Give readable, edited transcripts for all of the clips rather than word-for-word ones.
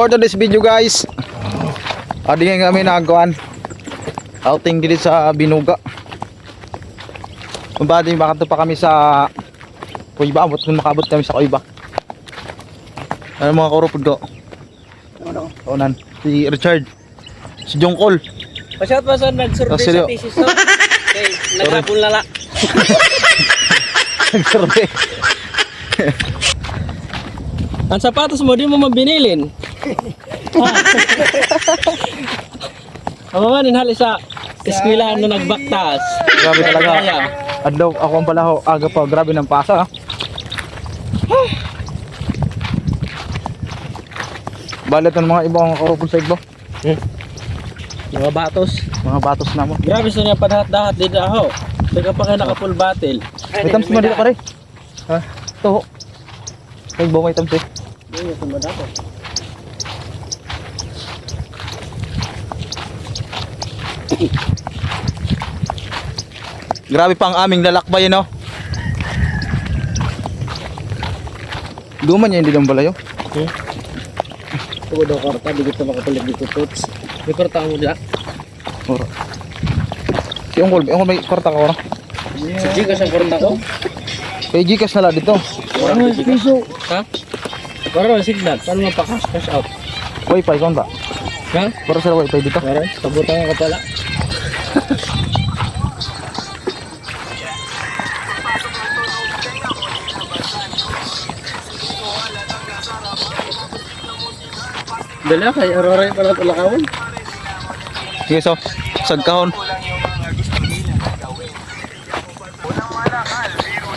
For today's video guys, adi nga kami nagawan outing dito sa Binuga. Kumbadi makato pa kami sa Kuiba, abot kung makabot kami sa Kuiba. Ano mga korupod ko? Onan, si Richard, si Jongkol. Pasyat ba sa nagsurvey sa thesis no? Okay, naghapon lala. Nagsurvey. Ang sapatos mo di mo mabinilin. Ang man inhali sa eskwelahan na nagbaktas. Grabe talaga. Adlaw ako ang pala aga pa, grabe ng pasa. Balit ng mga ibang korupod sa igbo. Mga batos. Mga batos na mo. Grabe sa niya padahat-dahat dito ako. Teka pa kayo naka-full battle. May tams mo dito pare. Ha? Ito. Kay bo may tams eh. Hindi ko madato. Grabe pa ang aming lalakbay no. Duman niya hindi lang balayo. Tugo daw karta, di kita makapalig dito tuts. May karta mo dila. Ora. Si Ongkol may kwarta ka ora. Si Gigas ang karta ko. Kay Gcash na lang dito. Ano yung piso? Ha? Para ang signal, paano mapakas cash out? Wi-Fi kon ba? Ha? Para sa Wi-Fi dito. Para, sabutan ka pala. Dala kay aroray para tulakawan. Sige so, sagkahon.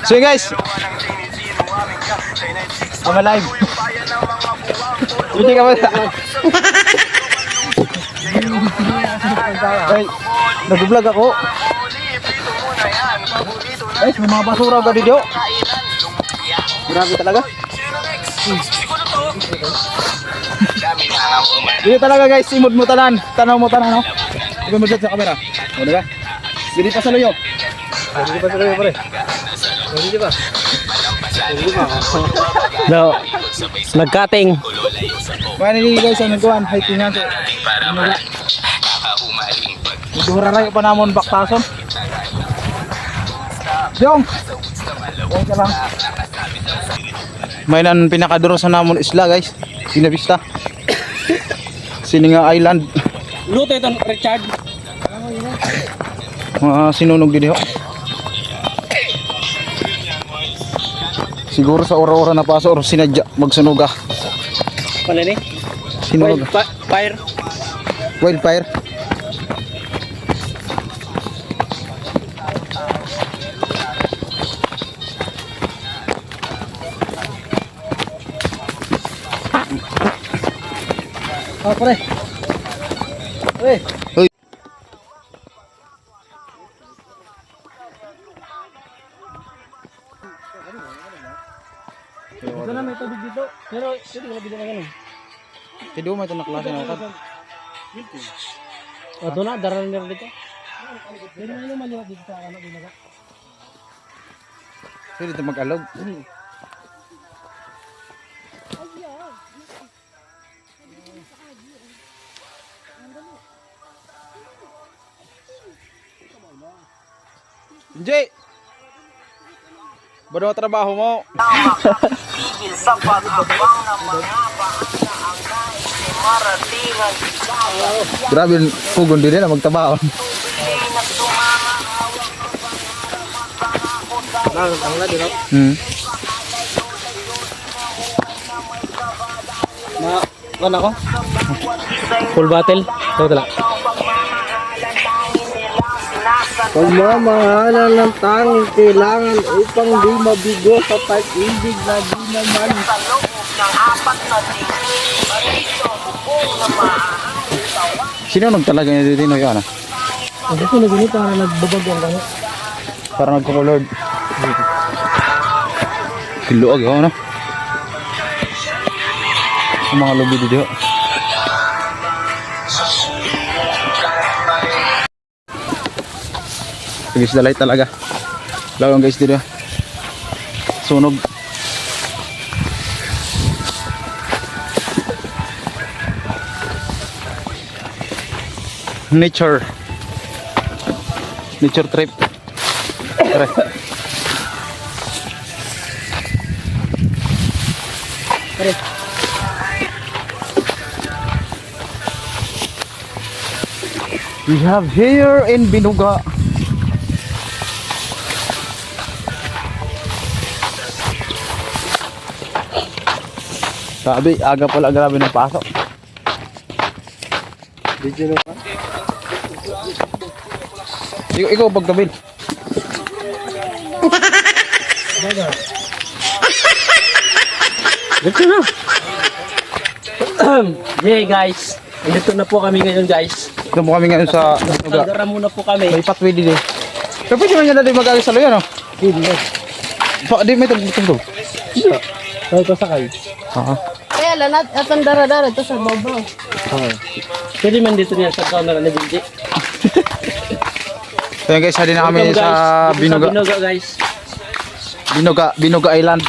So guys, I'm alive. Hindi ka ba? Ay, nag-vlog ako. Ay, may mga basura ba dito? Grabe talaga. Dito talaga guys, imod mo tanan. Tanaw mo tanan, no? Ibig mo sa camera. O, diba? Dito pa sa luyo. Dito pa sa luyo, pare. Dito pa. No. Nagkating. Kaya nili guys, ang nagkuhan. Hiking nga. Nagduraray pa namon baktason. Jong! Huwag ka lang. May nan pinakaduro sa namon isla guys. Sinabista. Sininga Island. Luto itong Richard. Mga sinunog din ho. Siguro sa ora-ora na paso or sinadya magsunuga. Ano ni? Sinunog. Fire. Wildfire. Oh, pare. Hey. Uy. Ito na may tubig dito. Pero ito wala dito na ganun. Tido mo ito na klase na ako. O doon na, daran meron dito. Pero ano maliwag dito sa ano binaga? Pwede dito mag-alog. Jay! Ba't ang trabaho mo? Grabe, pugon din na magtabaon. Ang lado na. Ano ako? Full battle. Ito tala. Pagmamahalan ng tanging kailangan upang di mabigo sa pag-ibig na di naman. Sino nagtalaga niya dito no yan? Ang gusto na ganito para nagbabag ang kanya. Para nagkukulord. Kiluag ako no? Ang mga lobby dito. Guys, dalay talaga. Lawang guys dito. Sunog. nature trip. Tara. We have here in Binuga. Sabi, aga pala grabe ng pasok. Video na ba? Ikaw pagkabil. Dito na. Yeah guys, dito na po kami ngayon guys. Ito po kami ngayon sa Binuga. Magdara muna po kami. May patwi din eh. Pero pwede man yan natin mag-alis sa loyo, no? Hindi. Di may tagtog. Hindi. Tayo ko sakay. Kaya lanat at ang dara-dara ito sa babaw. Pwede man dito niya sa camera na Benji. So yun guys, halina kami Welcome, sa guys. Binuga. Binuga guys. Binuga Island.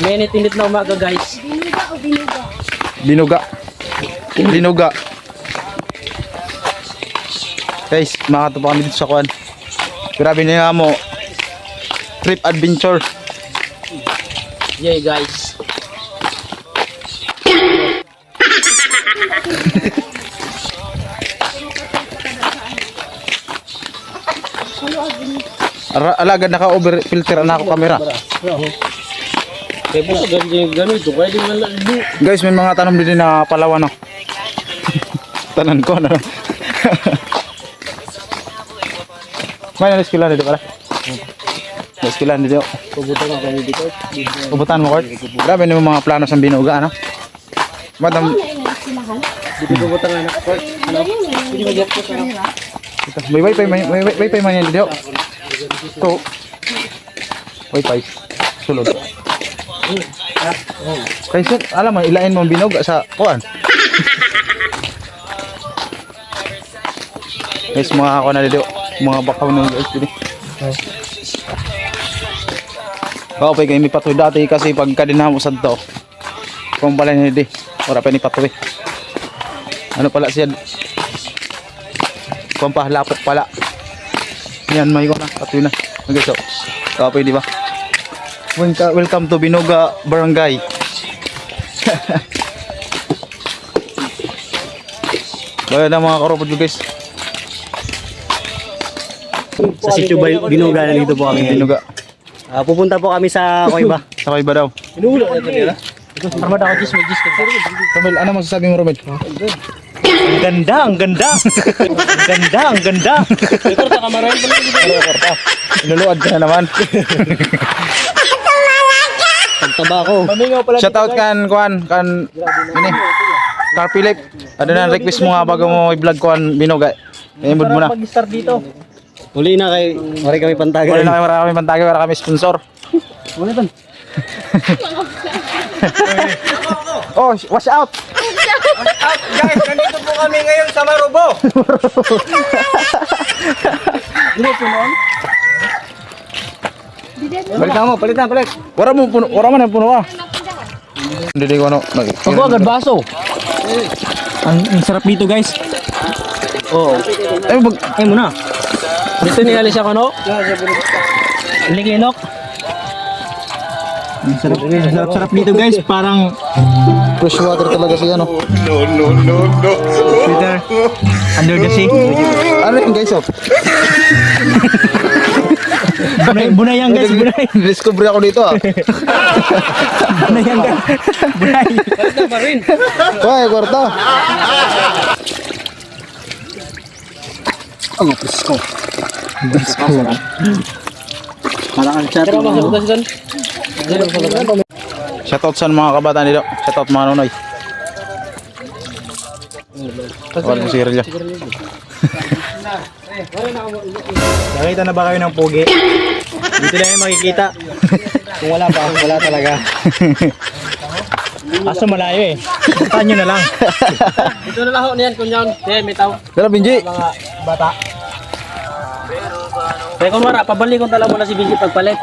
May init na umaga guys. Binuga o binuga? Binuga. Guys, makatupa kami dito sa kuan. Grabe na nga mo. Trip adventure. Yeah guys. Alagad naka-over filter na ako kamera. Kaya po sa ganito, pwede man lang. Guys, may mga tanong din na Palawan, no? Tanan ko na. May na-eskwela dito pala. Na-eskwela dito. Pubutan na kami dito. Ubutan mo, Kurt. Grabe na yung mga plano sa Binuga, ano? Madam, Dito pubutan na anak ko. Ano? Hindi mag-get ko sa may wifi man yan dito. Ito. Wifi. Sulod. Kasi alam mo, ilain mo ang Binuga sa kuan. Guys, mga ako na dito. Mga bakaw na guys dito. Okay, kayo may patoy dati kasi pagka dinamosad to. Kung pala niya di. Wala pa ni patoy. Ano pala siya? Kung pa, lapok pala. Yan, may ko na. Patoy na. Okay, so. Okay, di ba? Welcome to Binuga Barangay. Bayan na mga karopod guys. Sa sitio Binuga na dito po kami. Binuga. Pupunta po kami sa Koiba. Sa Koiba daw. Inuulo na ito nila. Armada ako gis, mag-gis ka. Romel, ano masasabi mo, Romel? Ang ganda. Ang ganda. Ito sa kamera yun. Korta. Inuluad ka na naman. Pagtaba ako. Shoutout kan ini. Car Philip. Ano na request mo nga bago mo i-vlog kuan Binuga. I-mood mo na. Mag-start dito. Uli na kay Mari kami pantaga. Wala na kayo marami pantagay, wala kami sponsor. Ano ito? Oh, watch out. Guys, nandito po kami ngayon sa Marubo. Dito po noon. Balik mo, palit. Wala man ang puno ah. Hindi ko ano. Ako agad baso. Ang sarap dito guys. Oh. Ay muna. Dito ni Alicia ko no? Liginok. Ang sarap dito guys, parang Fresh water talaga siya no. Peter under the sea. Ano yun guys oh? Bunayang guys, bunay. Discover ako dito ah. Bunayang guys. Bunay. Basta pa rin. Hoy, kwarta. Ang presko. Parang ang chat. Shoutout sa mga kabataan dito. Shoutout mga nonoy. Wala mo sigarilyo. Nakita na ba kayo ng pugi? Dito lang yung makikita. Kung wala pa, wala talaga. Aso malayo eh. Puntahan nyo na lang. Dito na lang ako niyan, kunyan. May tao. Pero Benji, Mga bata. Kaya kung wala, pabalik kong tala mo na si Benji pagpalit.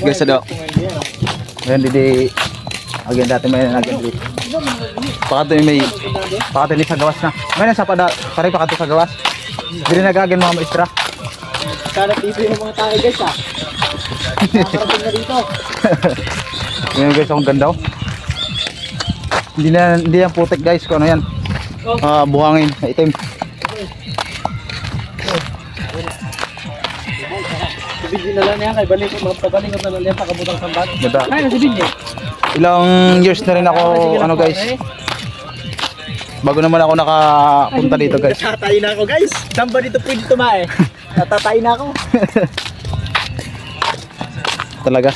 guys sa daw. Ngayon didi again dati may naging dito. Pakati sa gawas na. Ngayon sa pada pare pakati sa gawas. Dili nagagan mga maestra. Sana TV yung mga tayo guys ah. Nakarating na dito. Ngayon guys ang ganda oh. Hindi yan putik guys kung ano yan. Buhangin na itim. Sabihin na lang yan kay balik mo pabalik na lang yan sa kabutang sambat. Ganda. Ay sabihin niya. Ilang years na rin ako ano guys. Bago naman ako nakapunta dito guys. Tatay na ako guys. Saan ba dito pwede tumae? Natatay na ako. Talaga.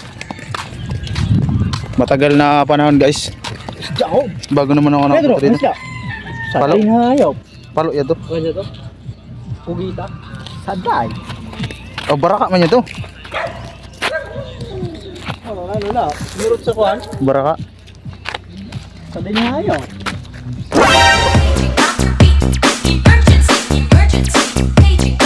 Matagal na panahon guys. Diyaw. Bago naman ako Pedro, nakapunta dito. nasya. Satay na ayaw. Palo yan to. Kanya to? Pugita. Saday. Oh, baraka man yan to. Ano na? Mirot sa kuhan. Baraka. Saday na ayaw. Emergency, emergency, paging